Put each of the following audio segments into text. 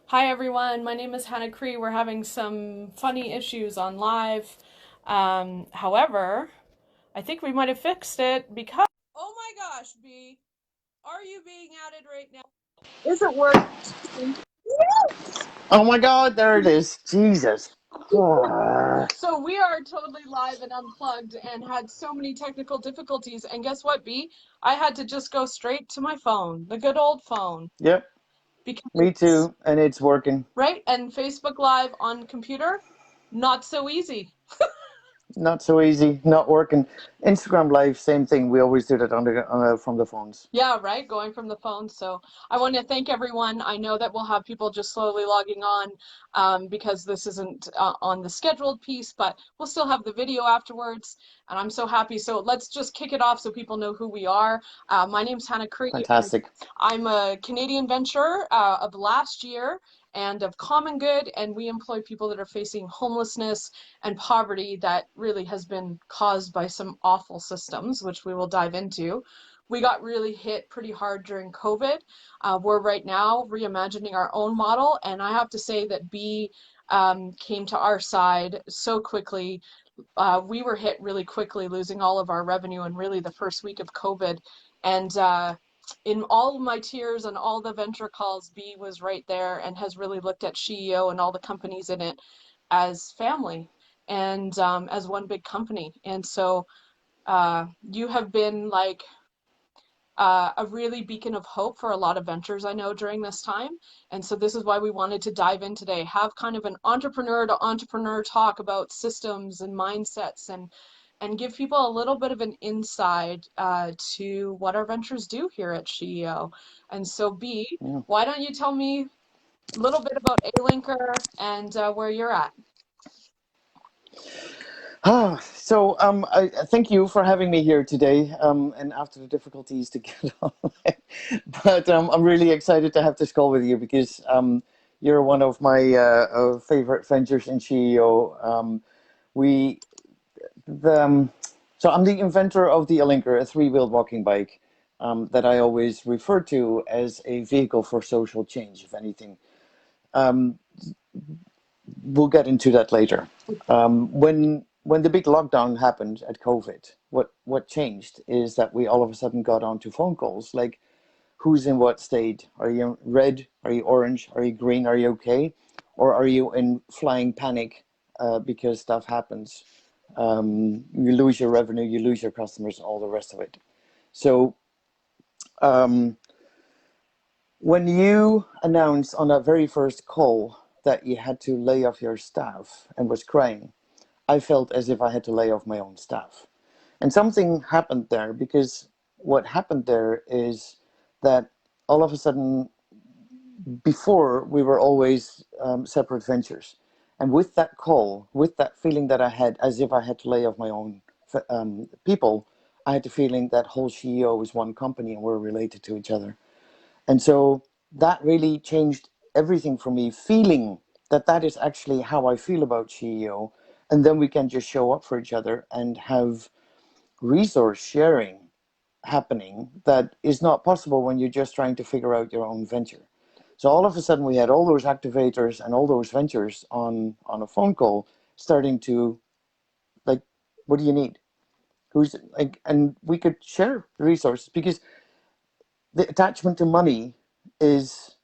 Hi everyone, my name is Hannah Cree. We're having some funny issues on live. However, I think we might have fixed it because. Oh my gosh, B, are you being added right now? Is it working? Oh my God, there it is. Jesus. Ah. So we are totally live and unplugged and had so many technical difficulties. And guess what, B? I had to just go straight to my phone, the good old phone, Yep, me because, too. And it's working. right? And Facebook Live on computer, not so easy. Not so easy, not working. Instagram Live, same thing. We always do that from the phones. Yeah, right. Going from the phone. So I want to thank everyone. I know that we'll have people just slowly logging on because this isn't on the scheduled piece, but we'll still have the video afterwards. And I'm so happy. So let's just kick it off so people know who we are. My name's Hannah Cree. Fantastic. I'm a Canadian venture of last year and of Common Good, and we employ people that are facing homelessness and poverty that really has been caused by some awful systems, which we will dive into. We got really hit pretty hard during COVID. We're right now reimagining our own model, and I have to say that B came to our side so quickly. We were hit really quickly, losing all of our revenue in really the first week of COVID. And in all of my tears and all the venture calls, B was right there and has really looked at SheEO and all the companies in it as family and as one big company. And so you have been like a really beacon of hope for a lot of ventures I know during this time. And so this is why we wanted to dive in today, have kind of an entrepreneur to entrepreneur talk about systems and mindsets and give people a little bit of an insight to what our ventures do here at SheEO. And so B, Yeah. why don't you tell me a little bit about Alinker and where you're at? I thank you for having me here today. And after the difficulties to get on, but I'm really excited to have this call with you because you're one of my favorite ventures in CEO. We the So I'm the inventor of the Alinker, a three-wheeled walking bike that I always refer to as a vehicle for social change. If anything, um, we'll get into that later. When the big lockdown happened at COVID, what changed is that we all of a sudden got onto phone calls like, "Who's in what state? Are you red? Are you orange? Are you green? Are you okay? Or are you in flying panic because stuff happens? You lose your revenue, you lose your customers, all the rest of it." So um, when you announced on that very first call that you had to lay off your staff and was crying, I felt as if I had to lay off my own staff. And something happened there because what happened there is that all of a sudden, before we were always separate ventures. And with that call, with that feeling that I had as if I had to lay off my own people, I had the feeling that whole CEO was one company and we're related to each other. And so that really changed everything for me, feeling that that is actually how I feel about CEO. And then we can just show up for each other and have resource sharing happening that is not possible when you're just trying to figure out your own venture. So all of a sudden we had all those activators and all those ventures on a phone call starting to like, what do you need? Who's like, and we could share resources because the attachment to money is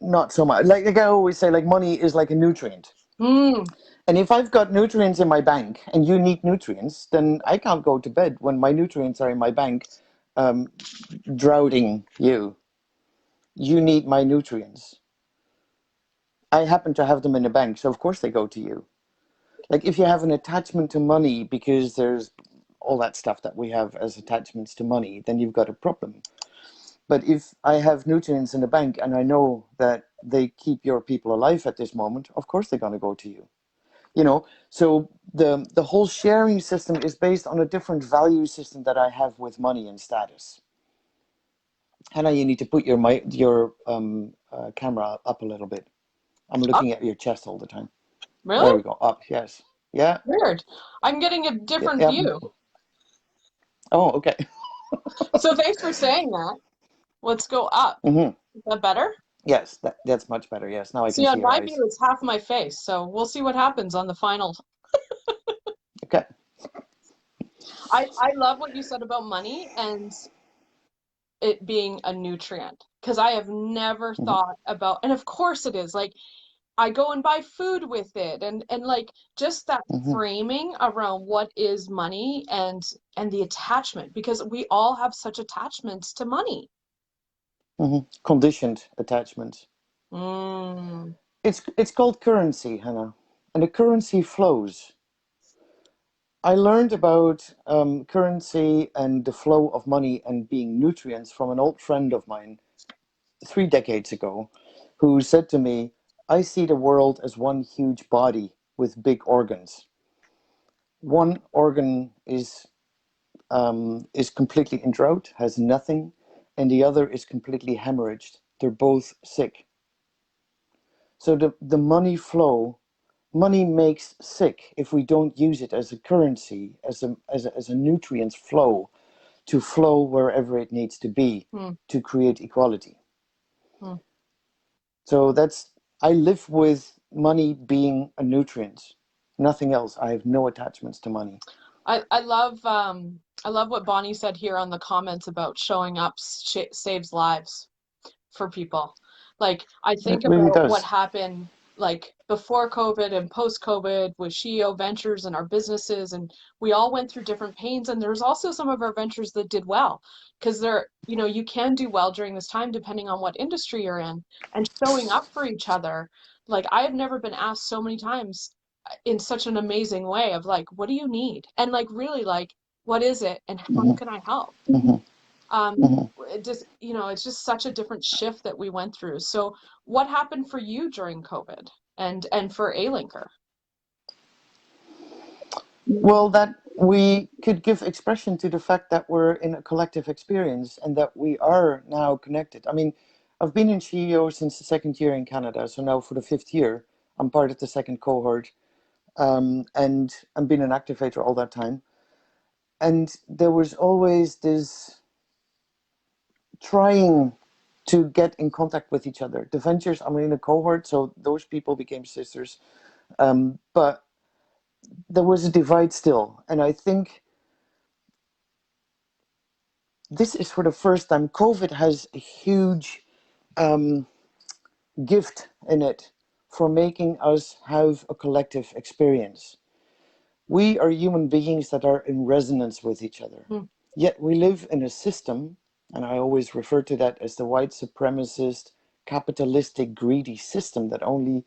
not so much like I always say, like money is like a nutrient. Mm, And if I've got nutrients in my bank and you need nutrients, then I can't go to bed when my nutrients are in my bank, um, drowning you. You need my nutrients. I happen to have them in a bank, so of course they go to you. Like if you have an attachment to money because there's all that stuff that we have as attachments to money, then you've got a problem. But if I have nutrients in the bank and I know that they keep your people alive at this moment, of course they're going to go to you. So the whole sharing system is based on a different value system that I have with money and status. Hannah, you need to put your camera up a little bit. I'm up, looking at your chest all the time. There really? we go. Up. Yes. Yeah. Weird. I'm getting a Yeah. different Yeah. view. Oh, okay. So thanks for saying that. Let's go up. Hmm. Is that better? Yes, that's much better. Yes, now I can See, see on your my eyes. view, it's half my face, so we'll see what happens on the final. Okay. I love what you said about money and it being a nutrient because I have never Hmm. thought about, and of course it is. Like I go and buy food with it, and like just that Hmm. framing around what is money and the attachment because we all have such attachments to money. Hmm. Conditioned attachment. Mm, It's called currency, Hannah, and the currency flows. I learned about currency and the flow of money and being nutrients from an old friend of mine 3 decades ago, who said to me, "I see the world as one huge body with big organs. One organ is completely in drought, has nothing, and the other is completely hemorrhaged. They're both sick. So the money flow, money makes sick if we don't use it as a currency, as a nutrient flow to flow wherever it needs to be mm, to create equality." mm. So I live with money being a nutrient, nothing else. I have no attachments to money. I love what Bonnie said here on the comments about showing up saves lives for people. Like I It think really about what does. happened like before COVID and post COVID with SheEO ventures and our businesses, and we all went through different pains. And there's also some of our ventures that did well because they're, you can do well during this time depending on what industry you're in and showing up for each other. Like I have never been asked so many times in such an amazing way of like, what do you need? And like really like, what is it and how Hmm. can I help? Hmm. um Hmm. it just it's just such a different shift that we went through. So what happened for you during COVID and for Alinker? Well, that we could give expression to the fact that we're in a collective experience and that we are now connected. I mean, I've been in SheEO since the second year in Canada, so now for the fifth year, I'm part of the second cohort, and I've been an activator all that time. And there was always this trying to get in contact with each other. The ventures, I'm in a cohort, so those people became sisters. But there was a divide still. And I think this is for the first time. COVID has a huge gift in it for making us have a collective experience. We are human beings that are in resonance with each other. Mm, Yet we live in a system, and I always refer to that as the white supremacist, capitalistic, greedy system that only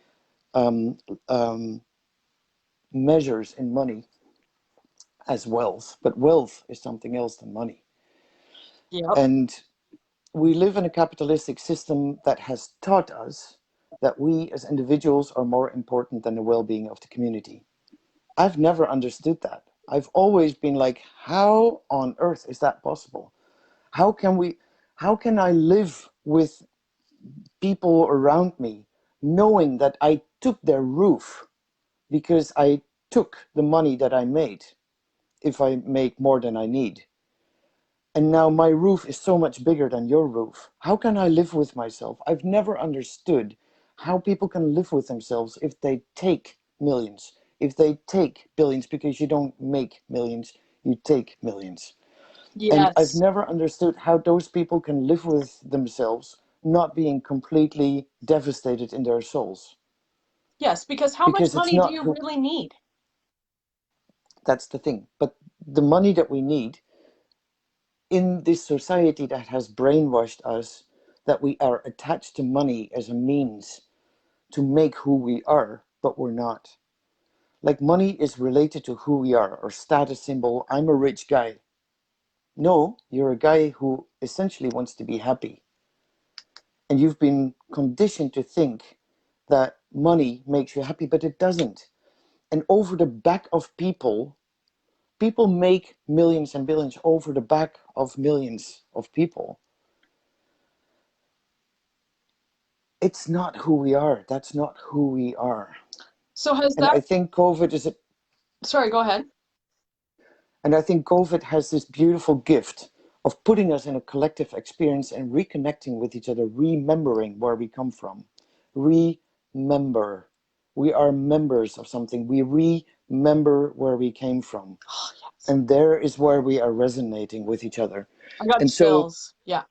um, um, measures in money as wealth. But wealth is something else than money. yep. And we live in a capitalistic system that has taught us that we as individuals are more important than the well-being of the community. I've never understood that. I've always been like, how on earth is that possible? How can we, how can I live with people around me knowing that I took their roof because I took the money that I made if I make more than I need? And now my roof is so much bigger than your roof. How can I live with myself? I've never understood how people can live with themselves if they take millions, if they take billions, because you don't make millions, you take millions. And I've Yes. never understood how those people can live with themselves, not being completely devastated in their souls. Yes, because how much Because it's money do not you who, really need? that's the thing. But the money that we need in this society that has brainwashed us that we are attached to money as a means to make who we are, but we're not. Like money is related to who we are, or status symbol. I'm a rich guy. No, you're a guy who essentially wants to be happy. And you've been conditioned to think that money makes you happy, but it doesn't. And over the back of people, people make millions and billions over the back of millions of people. It's not who we are. That's not who we are. So has And that, I think COVID is sorry, go ahead. and I think COVID has this beautiful gift of putting us in a collective experience and reconnecting with each other, remembering where we come from. Remember. We are members of something. We remember where we came from. Oh, yes. And there is where we are resonating with each other. I got And so, chills. Yeah.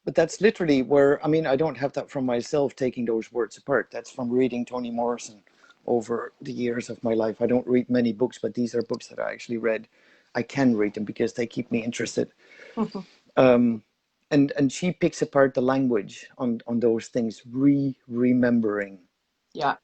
but that's literally where, I mean, I don't have that from myself taking those words apart. That's from reading Toni Morrison over the years of my life. I don't read many books, but these are books that I actually read. I can read them because they keep me interested. And she picks apart the language on those things, remembering. Yeah.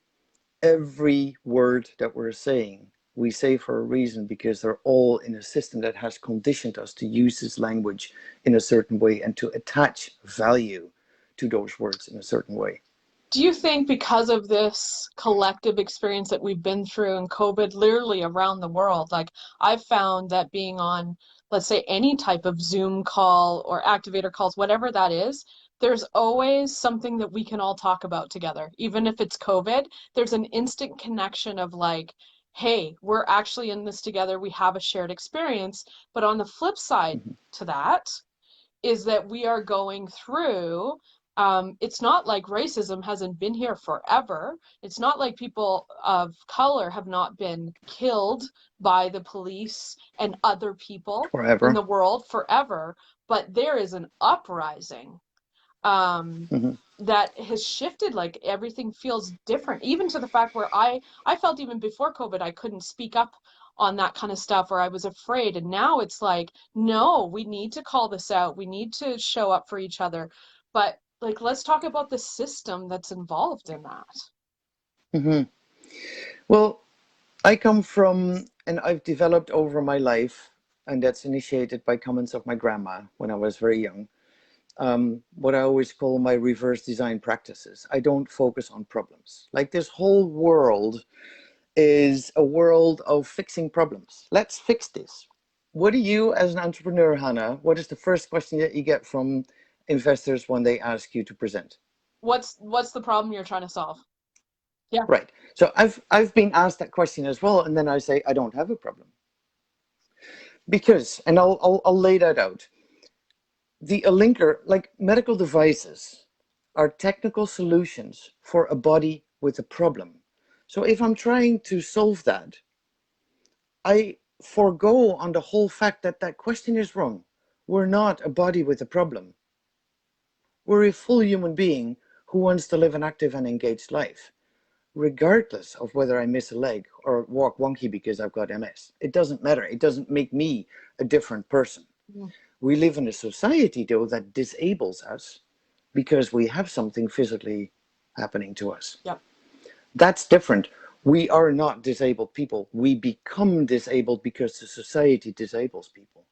Every word that we're saying, we say for a reason, because they're all in a system that has conditioned us to use this language in a certain way and to attach value to those words in a certain way. Do you think because of this collective experience that we've been through in COVID, literally around the world, like I've found that being on, let's say, any type of Zoom call or activator calls, whatever that is, there's always something that we can all talk about together. Even if it's COVID, there's an instant connection of like, hey, we're actually in this together. We have a shared experience. But on the flip side to that, is that we are going through it's not like racism hasn't been here forever. It's not like people of color have not been killed by the police and other people in Forever. the world forever, but there is an uprising um, Mm-hmm. that has shifted. Like everything feels different, even to the fact where I felt even before COVID I couldn't speak up on that kind of stuff, or I was afraid. And now it's like, no, we need to call this out. We need to show up for each other. But like, let's talk about the system that's involved in that. Mm-hmm. Well, I come from, and I've developed over my life, and that's initiated by comments of my grandma when I was very young. What I always call my reverse design practices. I don't focus on problems. Like this whole world is a world of fixing problems. Let's fix this. What do you, as an entrepreneur, Hannah, what is the first question that you get from investors when they ask you to present? What's the problem you're trying to solve? Yeah. Right. So I've been asked that question as well, and then I say I don't have a problem because, and I'll lay that out. The Alinker, like medical devices, are technical solutions for a body with a problem. So if I'm trying to solve that, I forego on the whole fact that that question is wrong. We're not a body with a problem. We're a full human being who wants to live an active and engaged life, regardless of whether I miss a leg or walk wonky because I've got MS. It doesn't matter. It doesn't make me a different person. Mm. We live in a society, though, that disables us because we have something physically happening to us. Yep. That's different. We are not disabled people. We become disabled because the society disables people,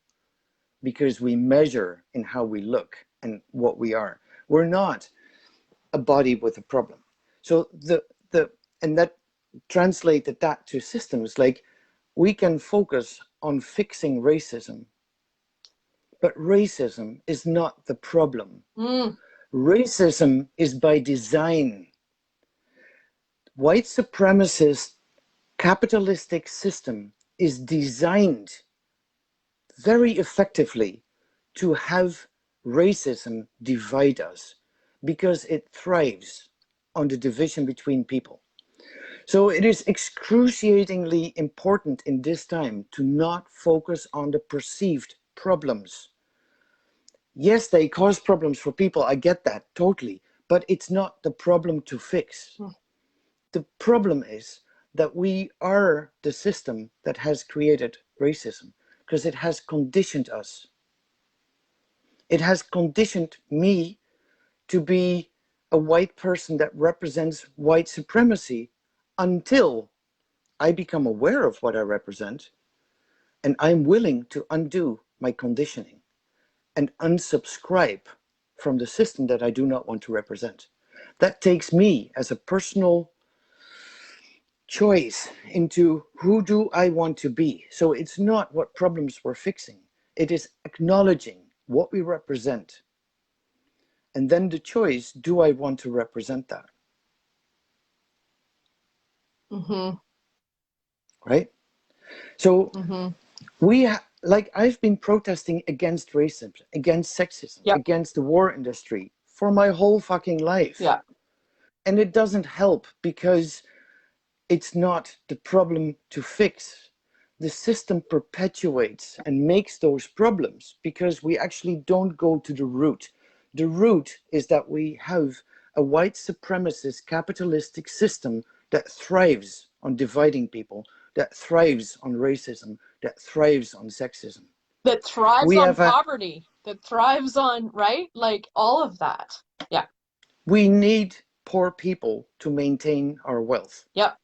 because we measure in how we look and what we are. We're not a body with a problem. So and that translated that to systems like we can focus on fixing racism, but racism is not the problem. Mm. Racism is by design. White supremacist capitalistic system is designed very effectively to have racism divide us because it thrives on the division between people. So it is excruciatingly important in this time to not focus on the perceived problems. Yes, they cause problems for people, I get that totally, but it's not the problem to fix. Mm. The problem is that we are the system that has created racism because it has conditioned us. It has conditioned me to be a white person that represents white supremacy until I become aware of what I represent and I'm willing to undo my conditioning and unsubscribe from the system that I do not want to represent. That takes me as a personal choice into who do I want to be. So it's not what problems we're fixing. It is acknowledging what we represent. And then the choice, do I want to represent that? Mm-hmm. Right? So Mm-hmm. like I've been protesting against racism, against sexism, Yep. against the war industry for my whole fucking life. Yeah. And it doesn't help because it's not the problem to fix. The system perpetuates and makes those problems because we actually don't go to the root. The root is that we have a white supremacist capitalistic system that thrives on dividing people, that thrives on racism, that thrives on sexism. That thrives We on have a poverty, that thrives on, right? Like all of that. Yeah. we need poor people to maintain our wealth. Yep.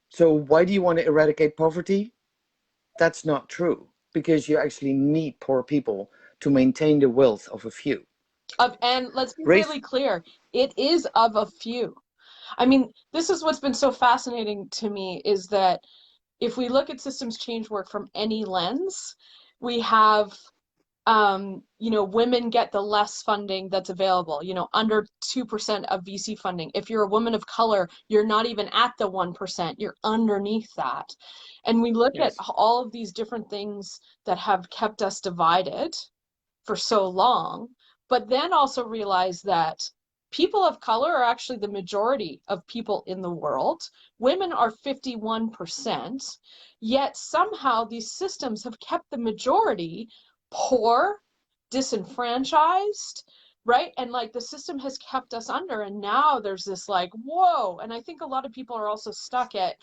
So why do you want to eradicate poverty? That's not true, because you actually need poor people to maintain the wealth of a few. And let's be Race, really clear, it is of a few. I mean, this is what's been so fascinating to me is that if we look at systems change work from any lens, we have women get the less funding that's available, under 2% of VC funding. If you're a woman of color, you're not even at the 1%, you're underneath that. And we look at yes, all of these different things that have kept us divided for so long, but then also realize that people of color are actually the majority of people in the world. Women are 51%, yet somehow these systems have kept the majority poor, disenfranchised, right? And like the system has kept us under, and now there's this like, whoa. And I think a lot of people are also stuck at,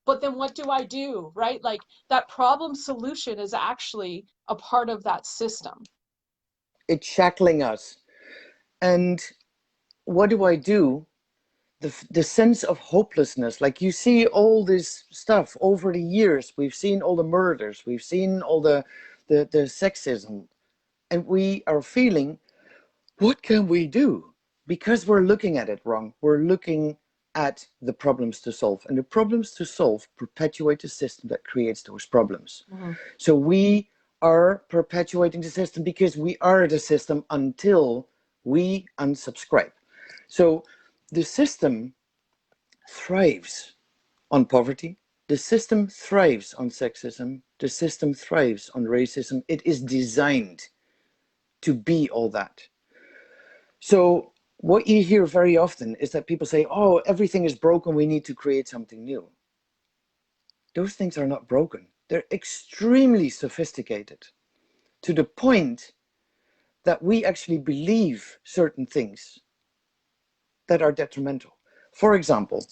but then what do I do, right? Like that problem solution is actually a part of that system. it's shackling us. And what do I do? The sense of hopelessness, like you see all this stuff over the years, we've seen all the murders, we've seen all the sexism, and we are feeling, what can we do? Because we're looking at it wrong. We're looking at the problems to solve, and the problems to solve perpetuate the system that creates those problems. Mm-hmm. So we are perpetuating the system because we are the system until we unsubscribe. So the system thrives on poverty. The system thrives on sexism. The system thrives on racism. It is designed to be all that. So what you hear very often is that people say, oh, everything is broken, we need to create something new. Those things are not broken. They're extremely sophisticated to the point that we actually believe certain things that are detrimental. For example,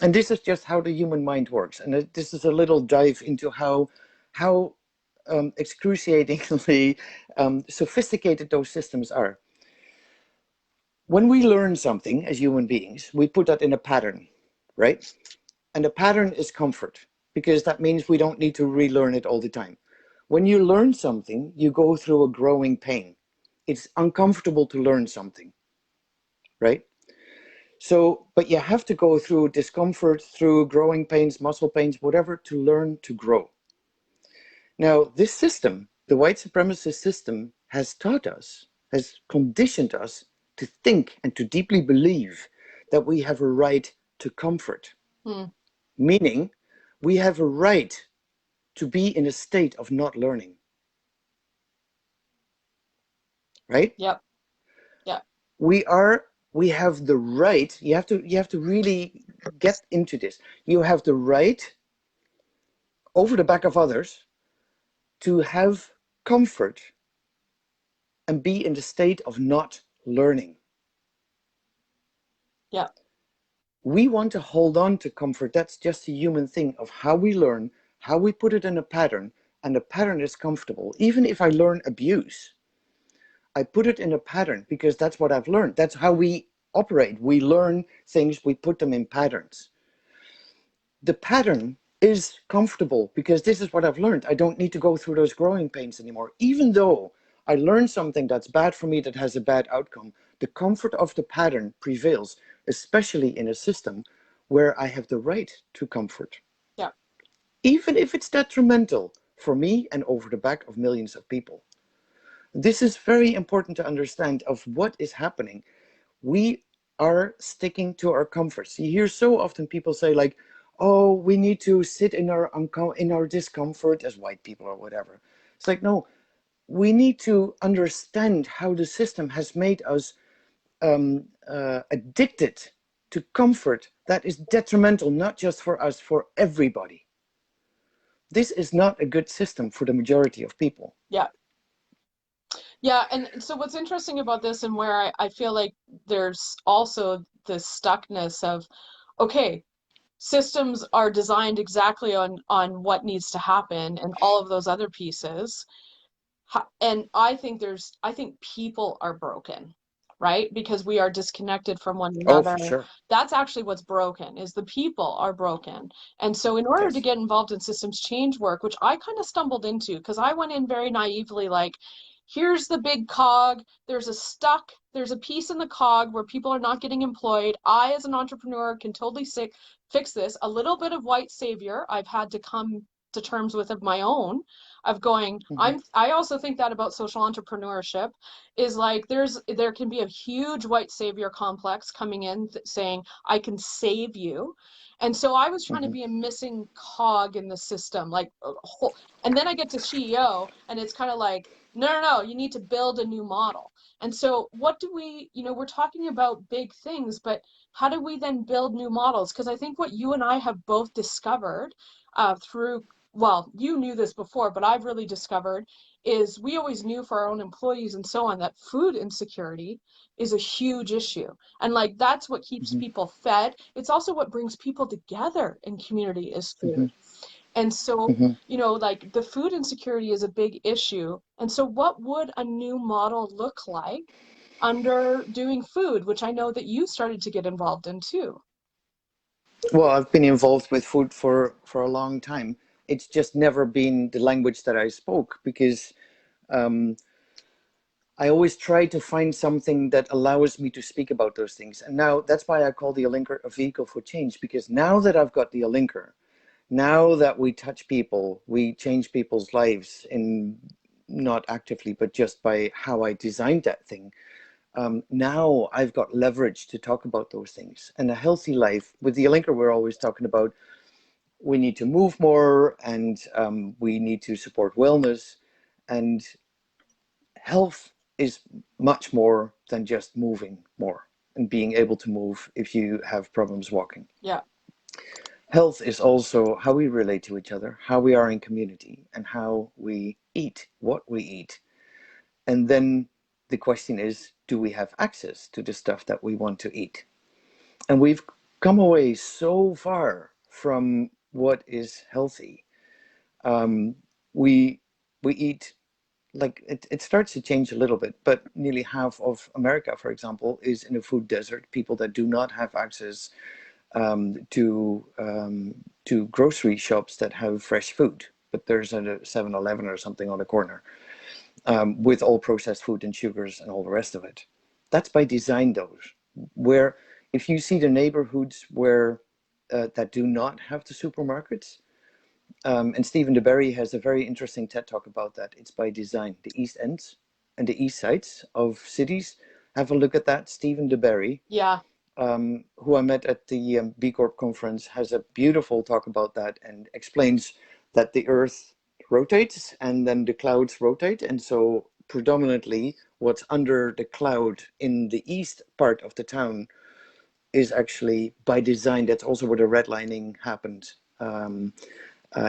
and this is just how the human mind works, and this is a little dive into how excruciatingly sophisticated those systems are. When we learn something as human beings, we put that in a pattern, right? And a pattern is comfort, because that means we don't need to relearn it all the time. When you learn something, you go through a growing pain. It's uncomfortable to learn something, right? So, but you have to go through discomfort, through growing pains, muscle pains, whatever, to learn to grow. Now, this system, the white supremacist system, has taught us, has conditioned us to think and to deeply believe that we have a right to comfort, Hmm. meaning we have a right to be in a state of not learning, right? Yep. Yep. We have the right, you have to really get into this. You have the right over the back of others to have comfort and be in the state of not learning. Yep. We want to hold on to comfort. That's just a human thing of how we learn, how we put it in a pattern, and the pattern is comfortable. Even if I learn abuse, I put it in a pattern because that's what I've learned. That's how we operate. We learn things, we put them in patterns. The pattern is comfortable because this is what I've learned. I don't need to go through those growing pains anymore. Even though I learned something that's bad for me, that has a bad outcome, the comfort of the pattern prevails, especially in a system where I have the right to comfort, Yep. even if it's detrimental for me and over the back of millions of people. This is very important to understand of what is happening. We are sticking to our comforts. You hear so often people say like, oh, we need to sit in our discomfort as white people or whatever. It's like, no, we need to understand how the system has made us addicted to comfort that is detrimental, not just for us, for everybody. This is not a good system for the majority of people. Yeah. Yeah, and so what's interesting about this and where I feel like there's also this stuckness of, okay, systems are designed exactly on what needs to happen and all of those other pieces. And I think people are broken, right? Because we are disconnected from one Oh, another. for sure. That's actually what's broken, is the people are broken. And so in order to Yes. get involved in systems change work, which I kind of stumbled into because I went in very naively, like, here's the big cog, there's a piece in the cog where people are not getting employed. I, as an entrepreneur, can totally fix this. A little bit of white savior I've had to come to terms with of my own, of going, Mm-hmm. I also think that about social entrepreneurship, is like there can be a huge white savior complex coming in saying I can save you. And so I was trying to Mm-hmm. be a missing cog in the system, like and then I get to SheEO and it's kind of like, no, you need to build a new model. And so what do we, we're talking about big things, but how do we then build new models? Because I think what you and I have both discovered through, well, you knew this before, but I've really discovered, is we always knew for our own employees and so on that food insecurity is a huge issue. And like that's what keeps Mm-hmm. people fed. It's also what brings people together in community is food. And so, Mm-hmm. like the food insecurity is a big issue. And so what would a new model look like under doing food, which I know that you started to get involved in too? Well, I've been involved with food for a long time. It's just never been the language that I spoke because um, I always try to find something that allows me to speak about those things. And now that's why I call the Alinker a vehicle for change, because now that I've got the Alinker, now that we touch people, we change people's lives in not actively, but just by how I designed that thing. Now I've got leverage to talk about those things. And a healthy life, with the Alinker, we're always talking about we need to move more and we need to support wellness. And health is much more than just moving more and being able to move if you have problems walking. Yeah. Health is also how we relate to each other, how we are in community, and how we eat, what we eat. And then the question is, do we have access to the stuff that we want to eat? And we've come away so far from what is healthy. Um, we we eat like it starts to change a little bit, but nearly half of America, for example, is in a food desert. People that do not have access to grocery shops that have fresh food, but there's a 7-Eleven or something on the corner with all processed food and sugars and all the rest of it. That's by design, those. Where if you see the neighborhoods where that do not have the supermarkets, and Stephen DeBerry has a very interesting TED talk about that. It's by design. The East Ends and the East Sides of cities. Have a look at that. Stephen DeBerry, Yeah. who I met at the B Corp conference, has a beautiful talk about that and explains that the Earth rotates and then the clouds rotate. And so predominantly what's under the cloud in the east part of the town is actually by design. That's also where the redlining happened.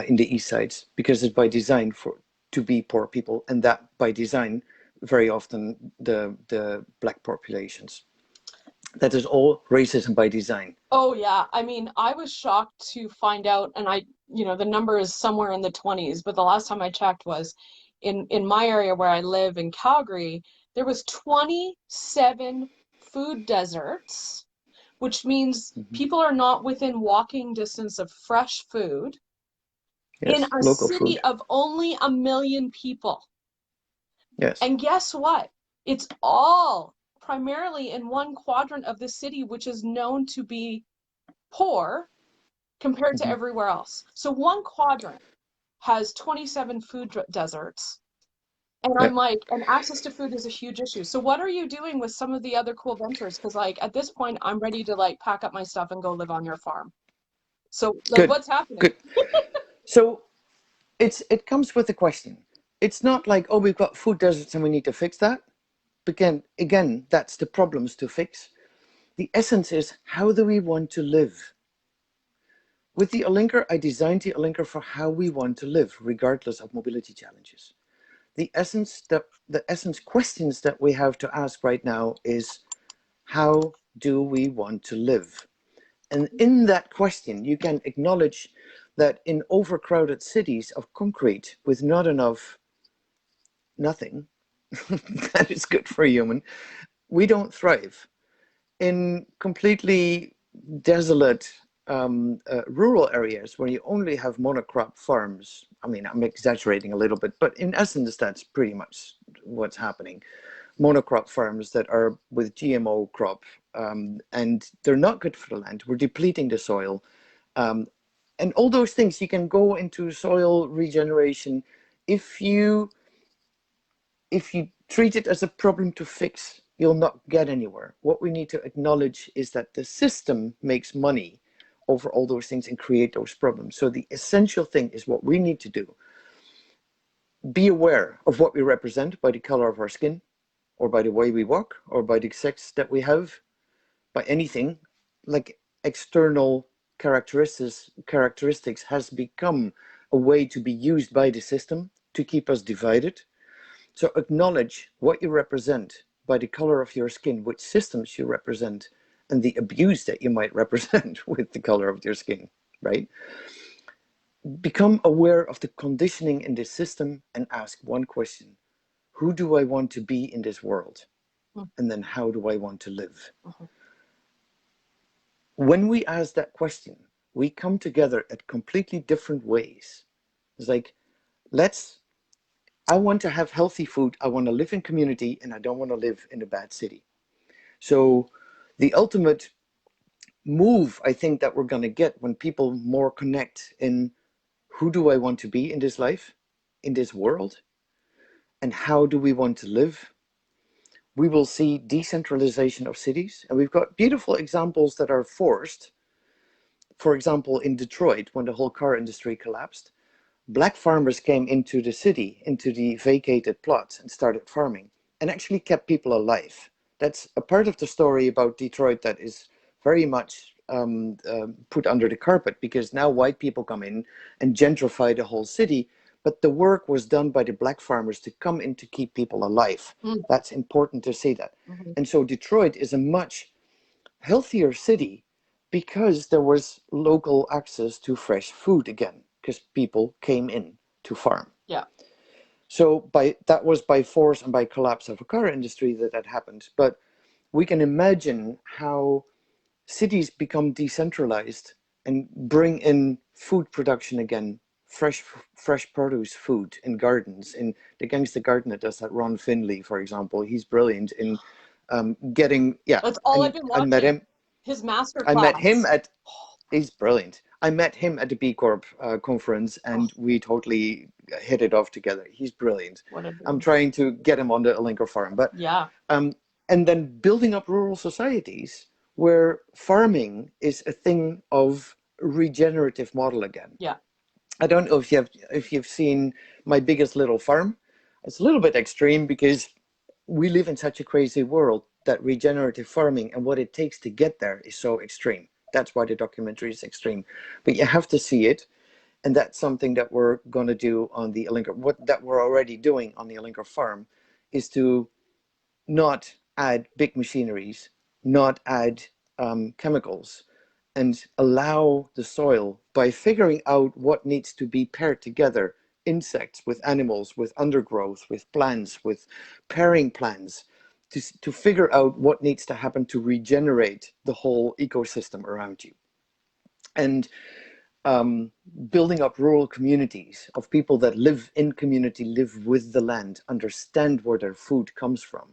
In the east sides, because it's by design for to be poor people, and that by design very often the black populations. That is all racism by design. Oh yeah. I mean, I was shocked to find out, and the number is somewhere in the 20s, but the last time I checked was in my area where I live in Calgary, there was 27 food deserts, which means Mm-hmm. people are not within walking distance of fresh food in Yes, a local city food. of only 1 million people. Yes. And guess what? It's all primarily in one quadrant of the city, which is known to be poor compared to Mm-hmm. everywhere else. So one quadrant has 27 food deserts. And Yeah. I'm like, and access to food is a huge issue. So what are you doing with some of the other cool ventures? Because like at this point, I'm ready to like pack up my stuff and go live on your farm. So, like, Good, what's happening? good. So it comes with a question. It's not like, oh, we've got food deserts and we need to fix that. Again, that's the problems to fix. The essence is, how do we want to live? With the Alinker, I designed the Alinker for how we want to live, regardless of mobility challenges. The essence questions that we have to ask right now is, how do we want to live? And in that question, you can acknowledge that in overcrowded cities of concrete with not enough nothing that is good for a human, we don't thrive. In completely desolate rural areas where you only have monocrop farms, I mean, I'm exaggerating a little bit, but in essence, that's pretty much what's happening. Monocrop farms that are with GMO crop, and they're not good for the land. We're depleting the soil. And all those things, you can go into soil regeneration if you treat it as a problem to fix, you'll not get anywhere. What we need to acknowledge is that the system makes money over all those things and create those problems. So the essential thing is what we need to do. Be aware of what we represent by the color of our skin, or by the way we walk, or by the sex that we have, by anything. Like, external characteristics has become a way to be used by the system to keep us divided. So acknowledge what you represent by the color of your skin, which systems you represent, and the abuse that you might represent with the color of your skin, right? Become aware of the conditioning in this system and ask one question: who do I want to be in this world? And then, how do I want to live? When we ask that question, we come together at completely different ways. It's like, I want to have healthy food, I want to live in community, and I don't want to live in a bad city. So the ultimate move, I think, that we're going to get when people more connect in, who do I want to be in this life, in this world, and how do we want to live, we will see decentralization of cities. And we've got beautiful examples that are forced. For example, in Detroit, when the whole car industry collapsed, black farmers came into the city, into the vacated plots, and started farming, and actually kept people alive. That's a part of the story about Detroit that is very much put under the carpet, because now white people come in and gentrify the whole city, but the work was done by the black farmers to come in to keep people alive. That's important to say that. And so Detroit is a much healthier city because there was local access to fresh food again, because people came in to farm. Yeah. So that was by force and by collapse of a car industry that happened. But we can imagine how cities become decentralized and bring in food production again, fresh produce food in gardens. In the gangster gardener does that, Ron Finley, for example, he's brilliant in getting, yeah. That's all I've And been I met watching. him. His master I met him class. at, he's brilliant. I met him at the B Corp conference, and we totally hit it off together. He's brilliant. What a I'm dream. trying to get him on the Alinker farm, but Yeah. and then building up rural societies where farming is a thing of regenerative model again. Yeah. I don't know if you've seen My Biggest Little Farm. It's a little bit extreme because we live in such a crazy world that regenerative farming and what it takes to get there is so extreme. That's why the documentary is extreme. But you have to see it, and that's something that we're going to do on the Alinker. What that we're already doing on the Alinker farm is to not add big machineries, not add chemicals, and allow the soil, by figuring out what needs to be paired together, insects with animals, with undergrowth, with plants, with pairing plants, to figure out what needs to happen to regenerate the whole ecosystem around you. And building up rural communities of people that live in community, live with the land, understand where their food comes from.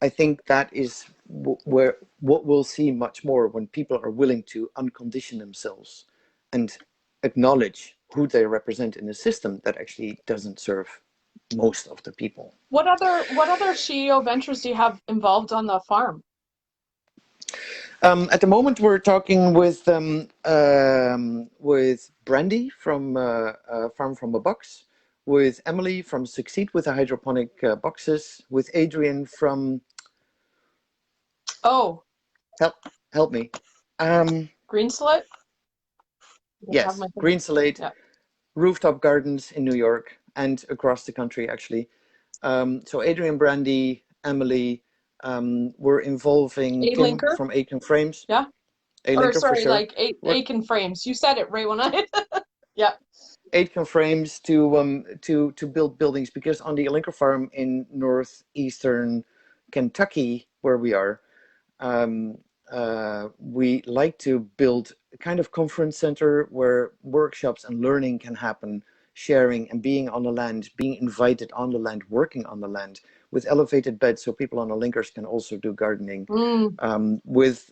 I think that is where what we'll see much more, when people are willing to uncondition themselves and acknowledge who they represent in a system that actually doesn't serve most of the people. What other SheEO ventures do you have involved on the farm? At the moment, we're talking with Brandy from Farm from a Box, with Emily from Succeed with the hydroponic boxes, with Adrian from Oh, help help me. Green Slit? Off the top of Yes, my head. Green Slate Yeah. rooftop gardens in New York and across the country, actually. So Adrian, Brandy, Emily, we're involving Kim Alinker? from Aiken Frames, Yeah. Or Alinker for sorry, sure. like We're Aiken Frames. You said it right when I yeah. Aiken Frames to build buildings, because on the Alinker farm in northeastern Kentucky, where we are, um, we like to build a kind of conference center where workshops and learning can happen, sharing and being on the land, being invited on the land, working on the land with elevated beds so people on the linkers can also do gardening, Mm, with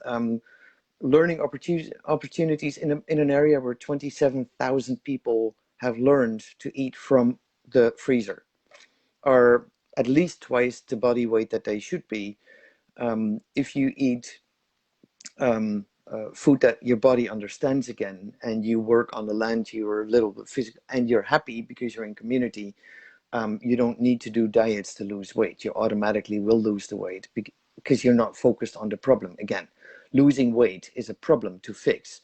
learning opportunities in an area where 27,000 people have learned to eat from the freezer, or at least twice the body weight that they should be. If you eat food that your body understands again, and you work on the land, you're a little bit physical and you're happy because you're in community. You don't need to do diets to lose weight. You automatically will lose the weight because you're not focused on the problem. Again, losing weight is a problem to fix,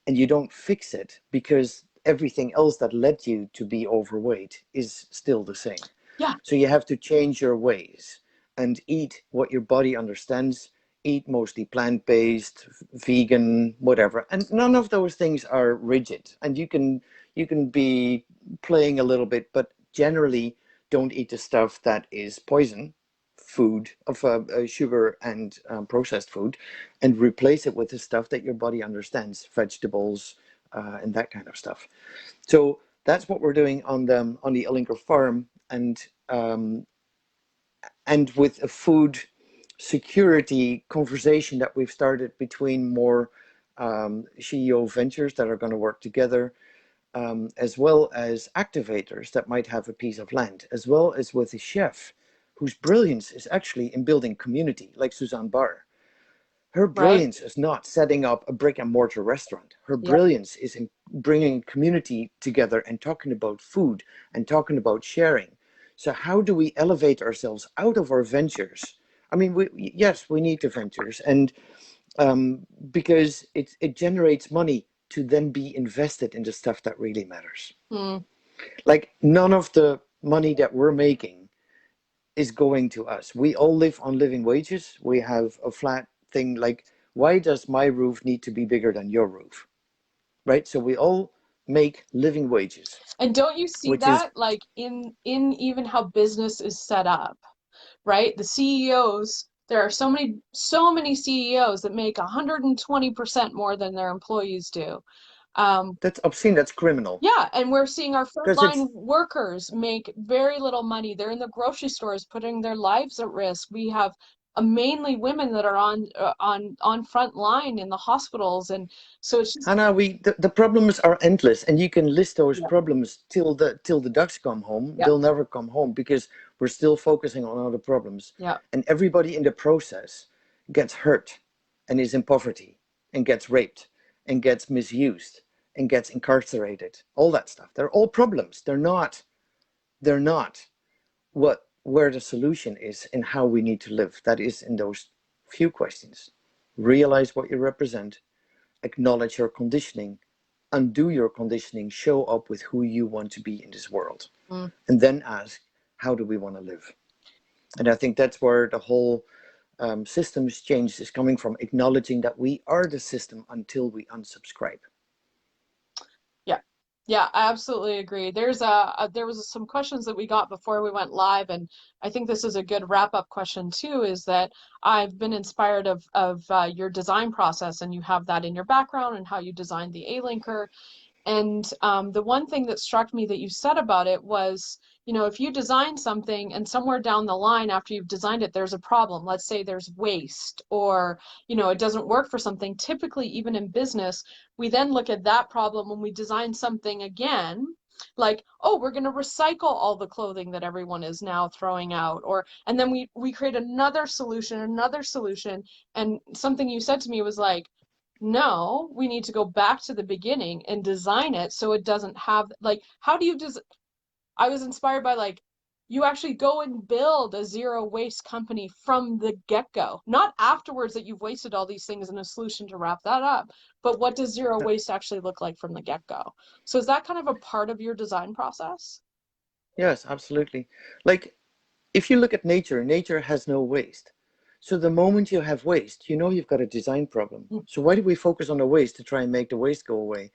and you don't fix it because everything else that led you to be overweight is still the same. yeah. So you have to change your ways and eat what your body understands. Eat mostly plant-based, vegan, whatever. And none of those things are rigid. And you can be playing a little bit, but generally don't eat the stuff that is poison food of sugar and processed food, and replace it with the stuff that your body understands, vegetables and that kind of stuff. So that's what we're doing on the Alinker farm, um, and with a food security conversation that we've started between more SheEO ventures that are going to work together, as well as activators that might have a piece of land, as well as with a chef whose brilliance is actually in building community, like Suzanne Barr. Her Right. brilliance is not setting up a brick and mortar restaurant. Her Yep. brilliance is in bringing community together and talking about food and talking about sharing. So how do we elevate ourselves out of our ventures? I mean, yes, we need the ventures, and because it generates money to then be invested in the stuff that really matters. Mm. Like, none of the money that we're making is going to us. We all live on living wages. We have a flat thing. Like, why does my roof need to be bigger than your roof? Right? So we all make living wages, And don't you see which is that like in even how business is set up, right? The CEOs, there are so many CEOs that make 120% more than their employees do. Um, that's obscene. That's criminal. yeah, and we're seeing our Because frontline it's workers make very little money. They're in the grocery stores putting their lives at risk. We have mainly women that are on front line in the hospitals, and so it's just Hannah, the problems are endless, and you can list those yeah, problems till the ducks come home. yeah, They'll never come home because we're still focusing on other problems, yeah. and everybody in the process gets hurt, and is in poverty, and gets raped, and gets misused, and gets incarcerated. All that stuff. They're all problems. They're not what where the solution is and how we need to live. That is in those few questions. Realize what you represent, acknowledge your conditioning, undo your conditioning, show up with who you want to be in this world, Mm. and then ask, how do we want to live? And I think that's where the whole systems change is coming from, acknowledging that we are the system until we unsubscribe. Yeah. Yeah, I absolutely agree. There was some questions that we got before we went live, and I think this is a good wrap-up question too, is that I've been inspired of your design process, and you have that in your background and how you designed the A-Linker. And the one thing that struck me that you said about it was, if you design something and somewhere down the line after you've designed it, there's a problem. Let's say there's waste or, it doesn't work for something. Typically, even in business, we then look at that problem when we design something again. Like, oh, we're going to recycle all the clothing that everyone is now throwing out, or and then we create another solution, and something you said to me was like, no, we need to go back to the beginning and design it so it doesn't have like, how do you I was inspired by like, you actually go and build a zero waste company from the get-go, not afterwards that you've wasted all these things in a solution to wrap that up, but what does zero waste actually look like from the get-go? So is that kind of a part of your design process? Yes, absolutely. Like, if you look at nature, nature has no waste. So the moment you have waste, you know you've got a design problem. Mm. So why do we focus on the waste to try and make the waste go away?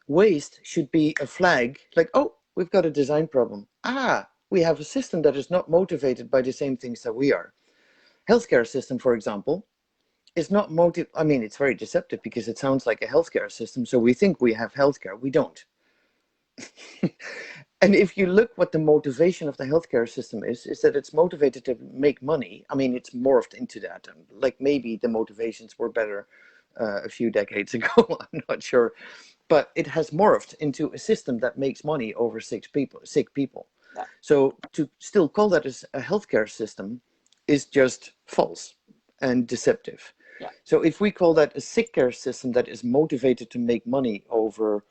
Waste should be a flag, like, oh, we've got a design problem. Ah, we have a system that is not motivated by the same things that we are. Healthcare system, for example, is not I mean, it's very deceptive because it sounds like a healthcare system. So we think we have healthcare. We don't. And if you look what the motivation of the healthcare system is that it's motivated to make money. I mean, it's morphed into that. Like maybe the motivations were better a few decades ago. I'm not sure. But it has morphed into a system that makes money over sick people. Yeah. So to still call that as a healthcare system is just false and deceptive. Yeah. So if we call that a sick care system that is motivated to make money over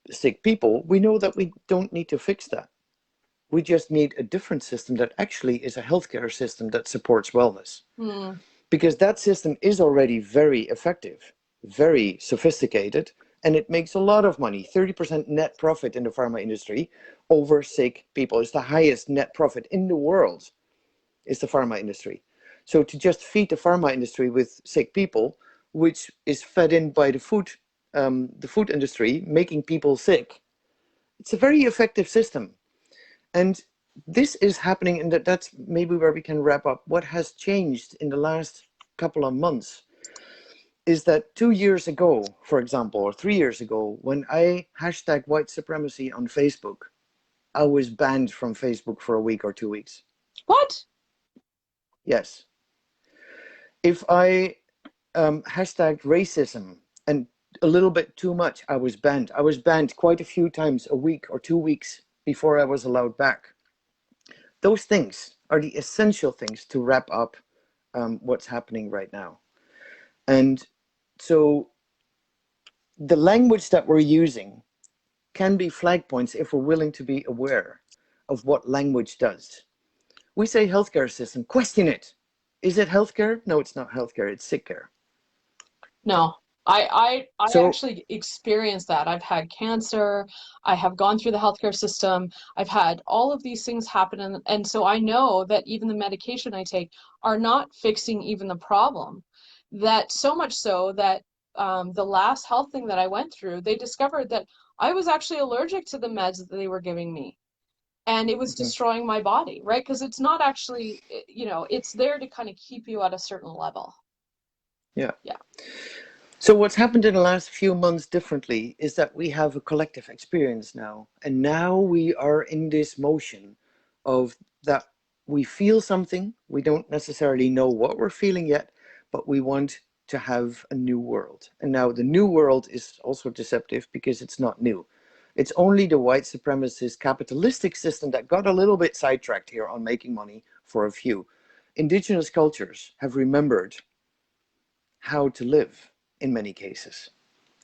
sick people, we know that we don't need to fix that. We just need a different system that actually is a healthcare system that supports wellness. Hmm. Because that system is already very effective, very sophisticated, and it makes a lot of money. 30% net profit in the pharma industry over sick people. It's the highest net profit in the world, is the pharma industry. So to just feed the pharma industry with sick people, which is fed in by the food industry, making people sick, it's a very effective system. And this is happening, and that's maybe where we can wrap up. What has changed in the last couple of months is that 2 years ago, for example, or 3 years ago, when I hashtag white supremacy on Facebook, I was banned from Facebook for a week or 2 weeks. What? Yes. If I hashtagged racism and a little bit too much, I was banned. I was banned quite a few times, a week or 2 weeks before I was allowed back. Those things are the essential things to wrap up what's happening right now. And so the language that we're using can be flag points if we're willing to be aware of what language does. We say healthcare system, question it. Is it healthcare? No, it's not healthcare, it's sick care. No, I So, actually experienced that. I've had cancer. I have gone through the healthcare system. I've had all of these things happen, and so I know that even the medication I take are not fixing even the problem. That so much so that the last health thing that I went through, they discovered that I was actually allergic to the meds that they were giving me. And it was mhm, destroying my body, right? Because it's not actually, it's there to kind of keep you at a certain level. yeah. Yeah. So what's happened in the last few months differently is that we have a collective experience now. And now we are in this motion of that we feel something. We don't necessarily know what we're feeling yet, but we want to have a new world. And now the new world is also deceptive because it's not new. It's only the white supremacist capitalistic system that got a little bit sidetracked here on making money for a few. Indigenous cultures have remembered how to live in many cases.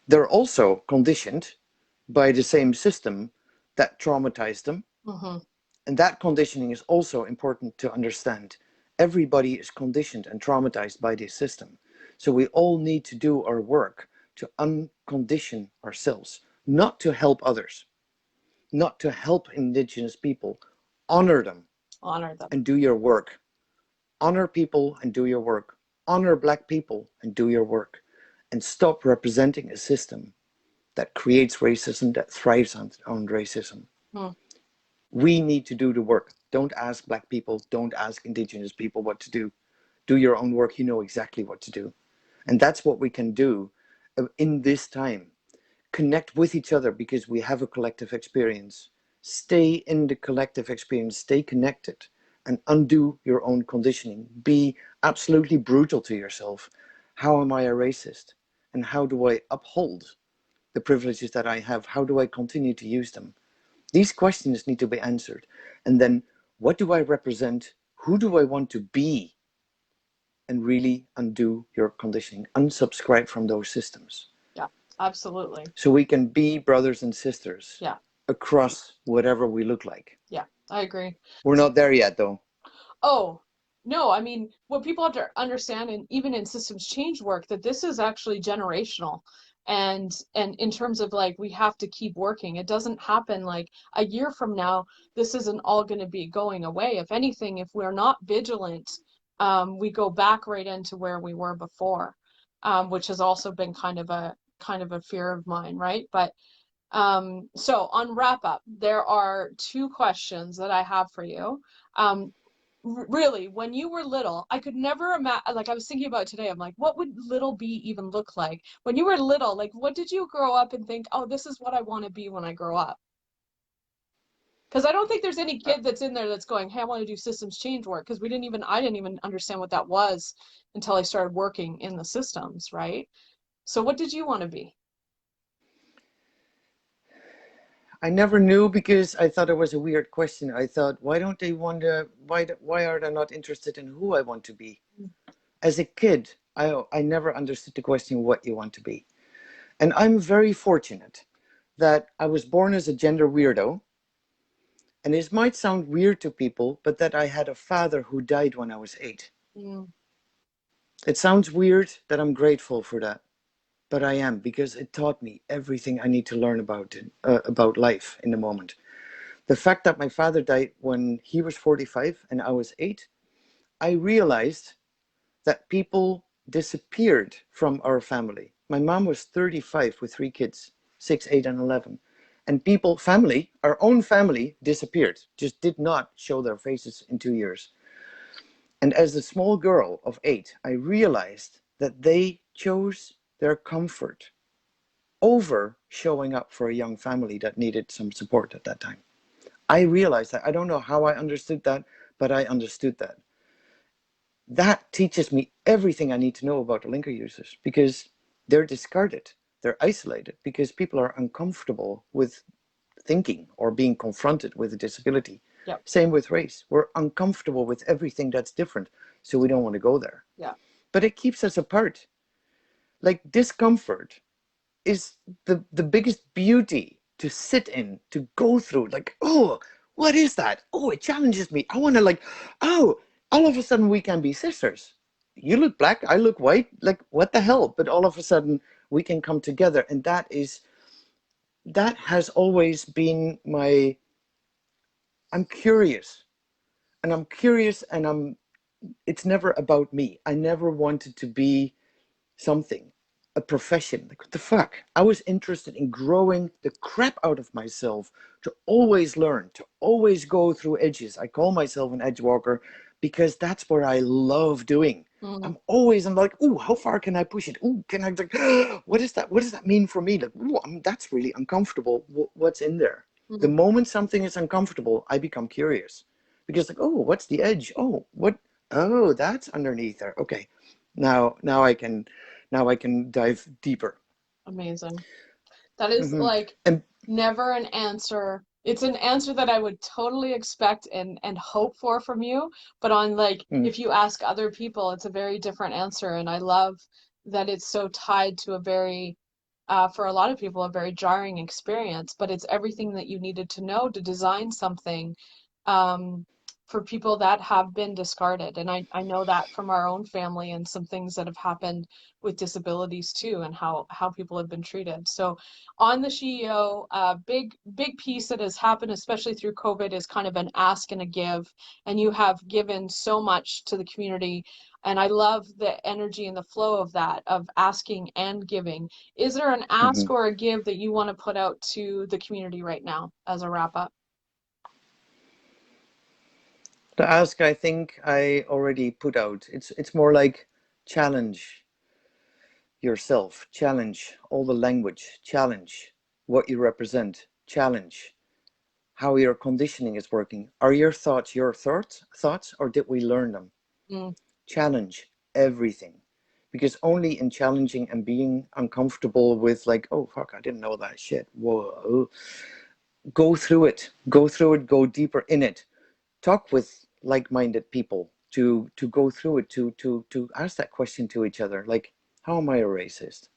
They're also conditioned by the same system that traumatized them. Hmm. And that conditioning is also important to understand. Everybody is conditioned and traumatized by this system. So we all need to do our work to uncondition ourselves, not to help others, not to help indigenous people. Honor them Honor them. and do your work. Honor people and do your work. Honor black people and do your work. And stop representing a system that creates racism, that thrives on racism. Hmm. We need to do the work. Don't ask black people, don't ask indigenous people what to do. Do your own work, you know exactly what to do. And that's what we can do in this time. Connect with each other because we have a collective experience. Stay in the collective experience, stay connected, and undo your own conditioning. Be absolutely brutal to yourself. How am I a racist? And how do I uphold the privileges that I have? How do I continue to use them? These questions need to be answered. And then, what do I represent? Who do I want to be? And really undo your conditioning, unsubscribe from those systems. Yeah, absolutely. So we can be brothers and sisters Yeah, across whatever we look like. yeah, I agree. We're not there yet, though. Oh, no, I mean, what people have to understand, and even in systems change work, that this is actually generational. And in terms of like we have to keep working. It doesn't happen like a year from now, this isn't all going to be going away. If anything, if we're not vigilant, we go back right into where we were before, which has also been kind of a fear of mine, right? But so on wrap up, there are two questions that I have for you. Um, really, when you were little, I could never imagine, like I was thinking about today, I'm like, what would little B even look like? When you were little, like what did you grow up and think, oh, this is what I want to be when I grow up? Because I don't think there's any kid that's in there that's going, hey, I want to do systems change work. Because I didn't even understand what that was until I started working in the systems, right? So what did you want to be? I never knew because I thought it was a weird question. I thought, why don't they wonder, why are they not interested in who I want to be? As a kid, I never understood the question, what you want to be. And I'm very fortunate that I was born as a gender weirdo. And this might sound weird to people, but that I had a father who died when I was 8. Mm, It sounds weird that I'm grateful for that, but I am, because it taught me everything I need to learn about life in the moment. The fact that my father died when he was 45 and I was 8, I realized that people disappeared from our family. My mom was 35 with 3 kids, 6, 8, and 11. And our own family disappeared, just did not show their faces in 2 years. And as a small girl of 8, I realized that they chose their comfort over showing up for a young family that needed some support at that time. I realized that. I don't know how I understood that, but I understood that. That teaches me everything I need to know about the Alinker users, because they're discarded, they're isolated, because people are uncomfortable with thinking or being confronted with a disability. yep. Same with race. We're uncomfortable with everything that's different, so we don't want to go there. Yeah. But it keeps us apart. Like, discomfort is the biggest beauty to sit in, to go through. Like, oh, what is that? Oh, it challenges me. I want to, like, oh, all of a sudden we can be sisters. You look black, I look white. Like, what the hell? But all of a sudden we can come together. And that has always been I'm curious. And I'm curious, and it's never about me. I never wanted to be something, a profession. Like, what the fuck? I was interested in growing the crap out of myself, to always learn, to always go through edges. I call myself an edge walker because that's what I love doing. Mm, I'm like, ooh, how far can I push it? Ooh, can I, like, what is that? What does that mean for me? Like, ooh, that's really uncomfortable. What's in there? The mm, moment something is uncomfortable, I become curious, because, like, oh, what's the edge? Oh, what? Oh, that's underneath there. Okay, now I can dive deeper. amazing. That is Hmm. like And never an answer. It's an answer that I would totally expect and hope for from you, but on like mm, if you ask other people, it's a very different answer. And I love that it's so tied to a very for a lot of people, a very jarring experience, but it's everything that you needed to know to design something um, for people that have been discarded. And I know that from our own family and some things that have happened with disabilities too, and how people have been treated. So on the SheEO, big piece that has happened, especially through COVID, is kind of an ask and a give. And you have given so much to the community. And I love the energy and the flow of that, of asking and giving. Is there an mhm. ask or a give that you want to put out to the community right now as a wrap up? The ask, I think I already put out. It's more like, challenge yourself, challenge all the language, challenge what you represent, challenge how your conditioning is working. Are your thoughts thoughts, or did we learn them? Mm, Challenge everything, because only in challenging and being uncomfortable with, like, oh fuck, I didn't know that shit, whoa, go through it, go deeper in it, talk with like-minded people to go through it, to ask that question to each other, like, how am I a racist?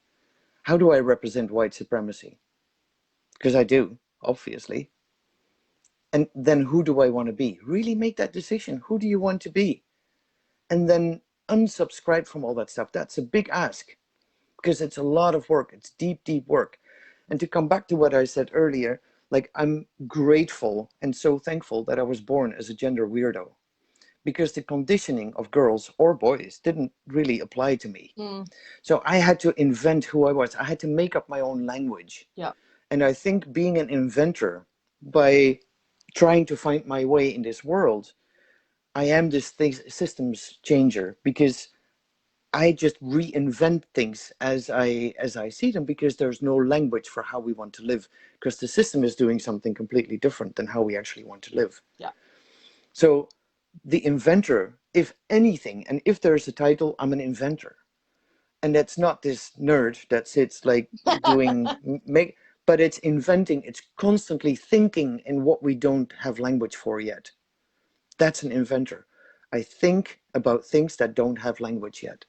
How do I represent white supremacy? Because I do, obviously. And then who do I want to be? Really make that decision. Who do you want to be? And then unsubscribe from all that stuff. That's a big ask because it's a lot of work. It's deep, deep work. And to come back to what I said earlier, like, I'm grateful and so thankful that I was born as a gender weirdo, because the conditioning of girls or boys didn't really apply to me. Mm. So I had to invent who I was. I had to make up my own language. Yeah. And I think being an inventor, by trying to find my way in this world, I am this systems changer, because I just reinvent things as I see them, because there's no language for how we want to live, because the system is doing something completely different than how we actually want to live. Yeah. So the inventor, if anything, and if there's a title, I'm an inventor. And that's not this nerd that sits like doing make, but it's inventing, it's constantly thinking in what we don't have language for yet. That's an inventor. I think about things that don't have language yet,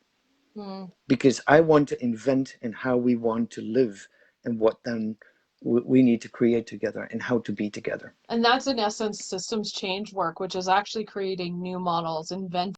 Mm. because I want to invent in how we want to live, and what then we need to create together, and how to be together. And that's in essence systems change work, which is actually creating new models, inventing